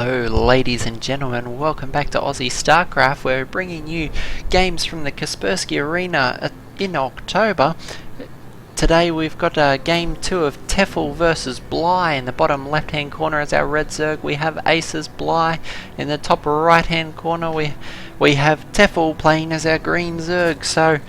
Hello ladies and gentlemen, welcome back to Aussie Starcraft. We're bringing you games from the Kaspersky Arena in October. Today we've got game 2 of Tefel Vs Bly. In the bottom left hand corner is our red Zerg. We have HOTS Bly. In the top right hand corner we have Tefel playing as our green Zerg. So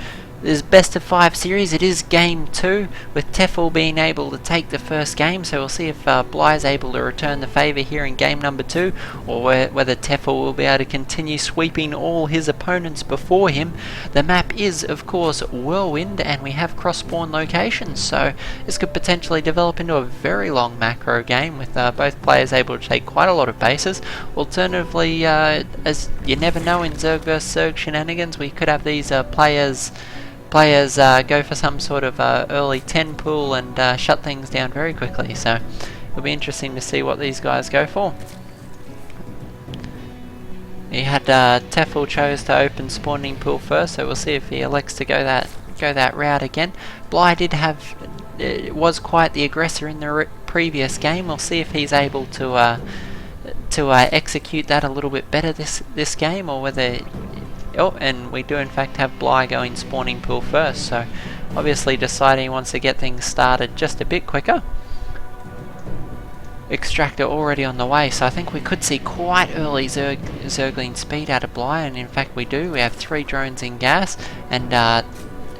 this best of 5 series, it is game 2, with Tefel being able to take the first game, so we'll see if Bly is able to return the favour here in game number 2, or whether Tefel will be able to continue sweeping all his opponents before him. The map is, of course, Whirlwind, and we have cross-spawn locations, so this could potentially develop into a very long macro game, with both players able to take quite a lot of bases. Alternatively, as you never know in Zerg vs Zerg shenanigans, we could have these players go for some sort of early 10 pool and shut things down very quickly, so it'll be interesting to see what these guys go for. He had Tefel chose to open spawning pool first, so we'll see if he elects to go that route again. Bly did have was quite the aggressor in the previous game. We'll see if he's able to execute that a little bit better this game, or whether. Oh, and we do in fact have Bly going spawning pool first, so obviously deciding he wants to get things started just a bit quicker. Extractor already on the way, so I think we could see quite early Zergling speed out of Bly, and in fact we do. We have 3 drones in gas, and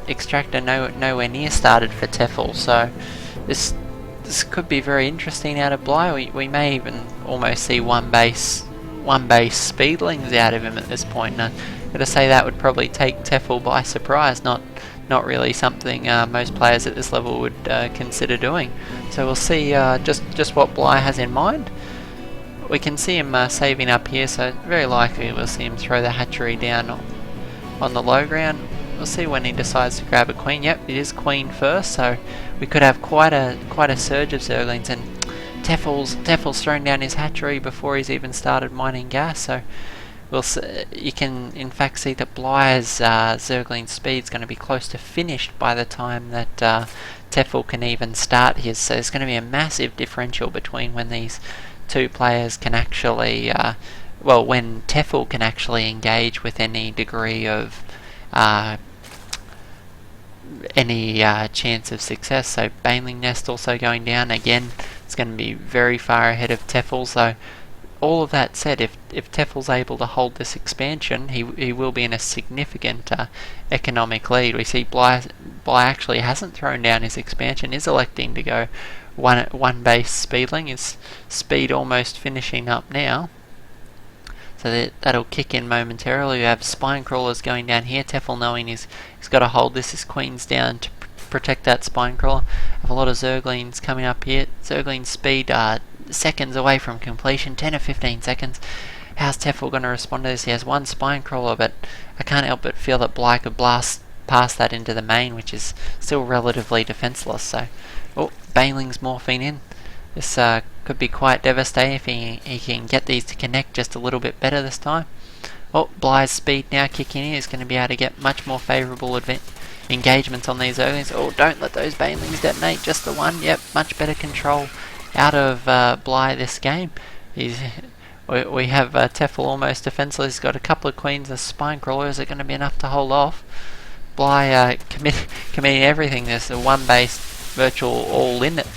Extractor nowhere near started for Tefel, so this could be very interesting out of Bly. We may even almost see one base speedlings out of him at this point. Now, gotta say that would probably take Tefel by surprise, not really something most players at this level would consider doing. So we'll see just what Bly has in mind. We can see him saving up here, so very likely we'll see him throw the hatchery down on the low ground. We'll see when he decides to grab a queen. Yep, it is queen first, so we could have quite a surge of Zerglings, and Tefel's thrown down his hatchery before he's even started mining gas, so you can in fact see that Bly's Zergling speed is going to be close to finished by the time that Tefel can even start his, so there's going to be a massive differential between when these two players can actually, when Tefel can actually engage with any degree of chance of success. So Baneling Nest also going down again. It's going to be very far ahead of Tefel, so all of that said, if Tefel's able to hold this expansion, he will be in a significant economic lead. We see Bly actually hasn't thrown down his expansion, is electing to go one base speedling, his speed almost finishing up now. So that'll kick in momentarily. We have spine crawlers going down here. Tefel knowing he's got to hold this. His queen's down to protect that spine crawler. Have a lot of Zerglings coming up here. Zergling speed seconds away from completion, 10 or 15 seconds. How's Tefel going to respond to this? He has one spine crawler, but I can't help but feel that Bly could blast past that into the main, which is still relatively defenseless. So, Baneling's morphing in. This could be quite devastating if he can get these to connect just a little bit better this time. Bly's speed now kicking in is going to be able to get much more favourable engagements on these Zerglings. Don't let those Banelings detonate, just the one. Yep, much better control out of Bly this game. We have Tefel almost defenseless. He's got a couple of queens and a spine crawler. Is it going to be enough to hold off? Bly committing everything. There's a one base virtual all in at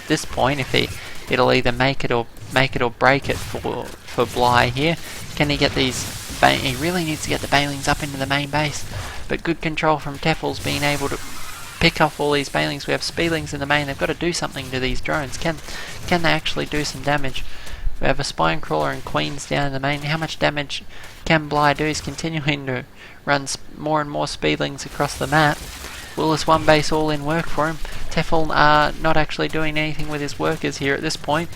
this point. It'll either make it or break it for Bly here. Can he get these? He really needs to get the Banelings up into the main base, but good control from Tefel's being able to pick off all these Banelings. We have speedlings in the main. They've got to do something to these drones. Can they actually do some damage? We have a spine crawler and queens down in the main. How much damage can Bly do? He's continuing to run more and more speedlings across the map. Will this one base all in work for him? Tefel not actually doing anything with his workers here at this point.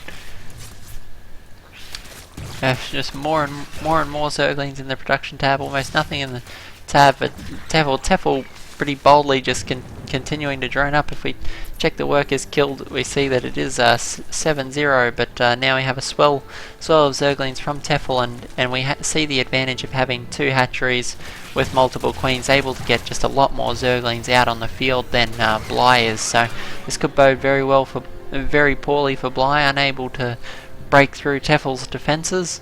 Just more and more Zerglings in the production tab, almost nothing in the tab, but Tefel pretty boldly just continuing to drone up. If we check the workers killed, we see that it is 7-0, but now we have a swell of Zerglings from Tefel, and we see the advantage of having 2 hatcheries with multiple queens, able to get just a lot more Zerglings out on the field than Bly is. So this could bode very poorly for Bly, unable to break through Tefel's defences.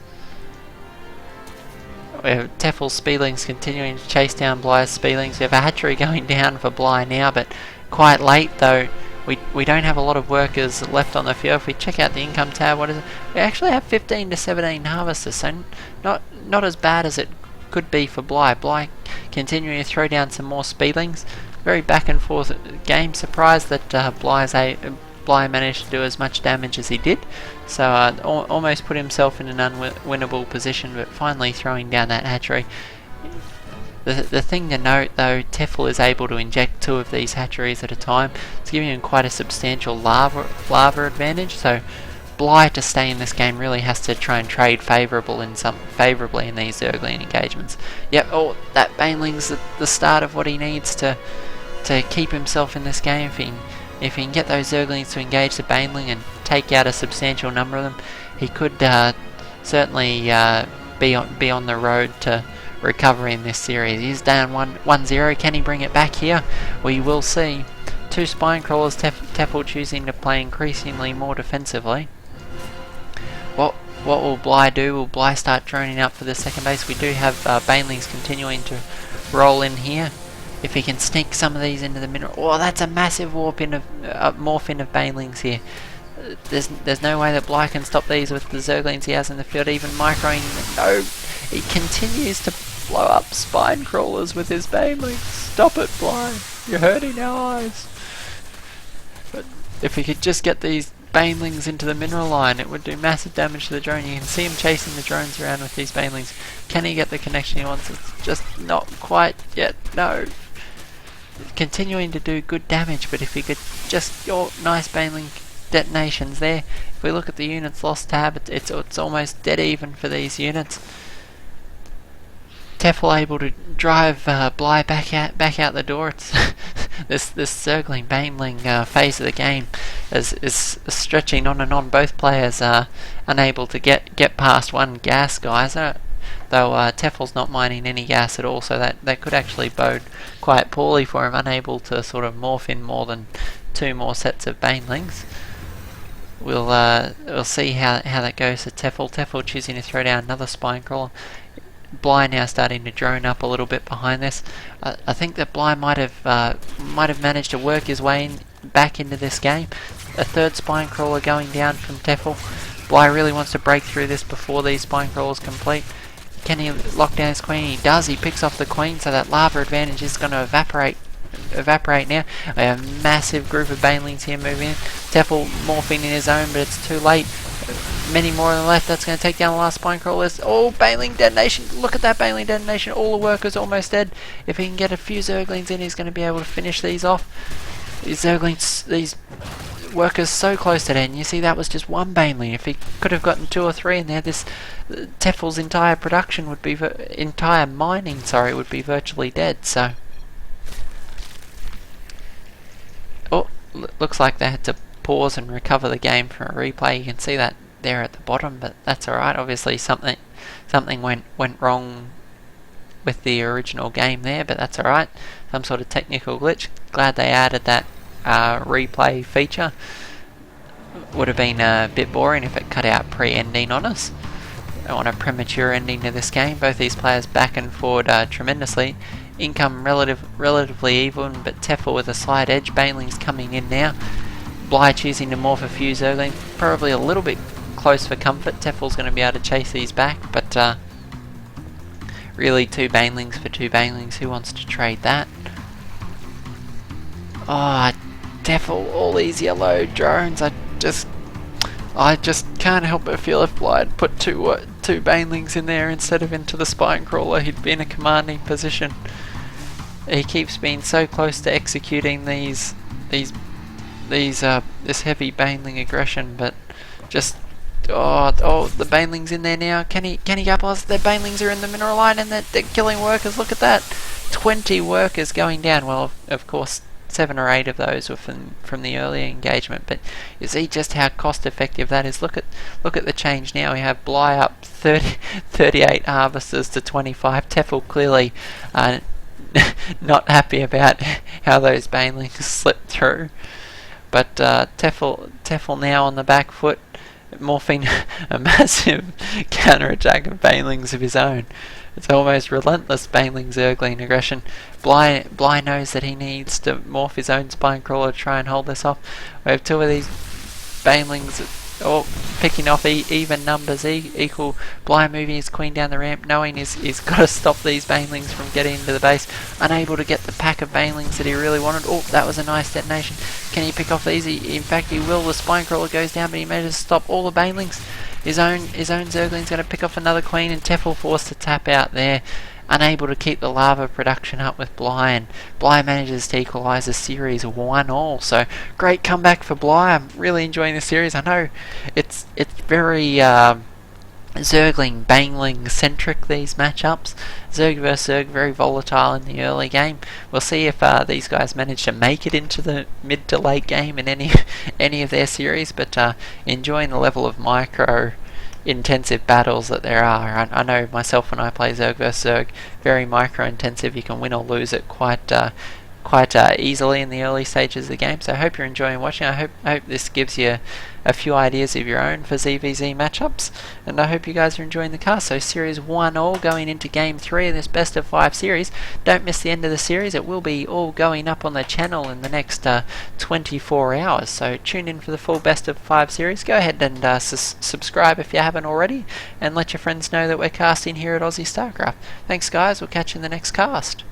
We have Tefel's Speedlings continuing to chase down Bly's Speedlings. We have a hatchery going down for Bly now, but quite late though. We don't have a lot of workers left on the field. If we check out the income tab, what is it? We actually have 15 to 17 harvesters, so not as bad as it could be for Bly. Bly continuing to throw down some more Speedlings. Very back and forth game. Surprised that Bly managed to do as much damage as he did. So almost put himself in an unwinnable position, but finally throwing down that hatchery. The thing to note though, Tefel is able to inject 2 of these hatcheries at a time. It's giving him quite a substantial lava advantage, so Bly to stay in this game really has to try and trade favourably in these Zergling engagements. Yep, that Baneling's the start of what he needs to keep himself in this game. If he can get those Zerglings to engage the Baneling and take out a substantial number of them, he could certainly be on the road to recovery in this series. He's down 1-0. Can he bring it back here? We will see. 2 spine crawlers. Tefel choosing to play increasingly more defensively. What will Bly do? Will Bly start droning up for the second base? We do have Banelings continuing to roll in here. If he can sneak some of these into the middle. Oh, that's a massive morph in of Banelings here. There's no way that Bly can stop these with the Zerglings he has in the field. Even microing. No, he continues to blow up spine crawlers with his Banelings. Stop it, Bly. You're hurting our eyes. But if he could just get these Banelings into the mineral line, it would do massive damage to the drone. You can see him chasing the drones around with these Banelings. Can he get the connection he wants? It's just not quite yet. No. Continuing to do good damage, but if he could just... nice Baneling detonations there. If we look at the units lost tab, it's almost dead even for these units. Tefel able to drive Bly back out the door. It's this Zergling Baneling phase of the game is stretching on and on. Both players are unable to get past one gas geyser, though Tefel's not mining any gas at all, so that could actually bode quite poorly for him, unable to sort of morph in more than 2 more sets of Banelings. We'll see how that goes to Tefel. Tefel choosing to throw down another spine crawler. Bly now starting to drone up a little bit behind this. I think that Bly might have managed to work his way back into this game. A 3rd spine crawler going down from Tefel. Bly really wants to break through this before these spine crawlers complete. Can he lock down his queen? He does. He picks off the queen, so that lava advantage is going to evaporate now. We have a massive group of Banelings here moving in. Tefel morphing in his own, but it's too late. Many more on the left. That's going to take down the last spine crawlers. Oh, Baneling detonation. Look at that Baneling detonation. All the workers almost dead. If he can get a few Zerglings in, he's going to be able to finish these off. These Zerglings, these workers so close to dead. And you see that was just one Baneling. If he could have gotten 2 or 3 in there, this Tefel's entire production would be... entire mining, sorry, would be virtually dead. So... oh, looks like they had to pause and recover the game from a replay. You can see that there at the bottom, but that's alright. Obviously something went wrong with the original game there, but that's alright. Some sort of technical glitch. Glad they added that replay feature. Would have been a bit boring if it cut out pre-ending on us. Don't want a premature ending to this game. Both these players back and forward tremendously. Income relatively even, but Tefel with a slight edge. Baneling's coming in now. Bly choosing to morph a few Zerglings. Probably a little bit close for comfort. Tefel's going to be able to chase these back, but really 2 Banelings for 2 Banelings. Who wants to trade that? Oh, Tefel, all these yellow drones. I just can't help but feel if Bly had put 2 Banelings in there instead of into the spine crawler, he'd be in a commanding position. He keeps being so close to executing this heavy Baneling aggression, but just the Banelings in there now. Can he go past? The Banelings are in the mineral line and they're killing workers. Look at that, 20 workers going down. Well, of course 7 or 8 of those were from the earlier engagement, but you see just how cost effective that is. Look at the change now. We have Bly up 38 harvesters to 25. Tefel clearly not happy about how those Banelings slipped through, but Tefel now on the back foot. morphing a massive counter-attack of banelings of his own. It's almost relentless baneling Zergling aggression. Bly knows that he needs to morph his own Spinecrawler to try and hold this off. We have two of these banelings all picking off even numbers equal. Bly moving his queen down the ramp, knowing he's got to stop these banelings from getting into the base. Unable to get the pack of banelings that he really wanted. Oh, that was a nice detonation. Can he pick off these? In fact, he will. The Spinecrawler goes down, but he manages to stop all the banelings. His own Zergling's going to pick off another queen, and Tefel forced to tap out there. Unable to keep the lava production up with Bly, and Bly manages to equalise the series 1-1. So great comeback for Bly. I'm really enjoying the series. I know it's very Zergling, Baneling centric, these matchups. Zerg vs Zerg, very volatile in the early game. We'll see if these guys manage to make it into the mid to late game in any of their series, but enjoying the level of micro intensive battles that there are. I know myself when I play Zerg vs Zerg, very micro intensive. You can win or lose it quite easily in the early stages of the game. So I hope you're enjoying watching. I hope this gives you a few ideas of your own for ZvZ matchups, and I hope you guys are enjoying the cast. So series 1 all going into game 3 of this best of 5 series. Don't miss the end of the series. It will be all going up on the channel in the next 24 hours, so tune in for the full best of 5 series. Go ahead and subscribe if you haven't already, and let your friends know that we're casting here at Aussie Starcraft. Thanks guys, we'll catch you in the next cast.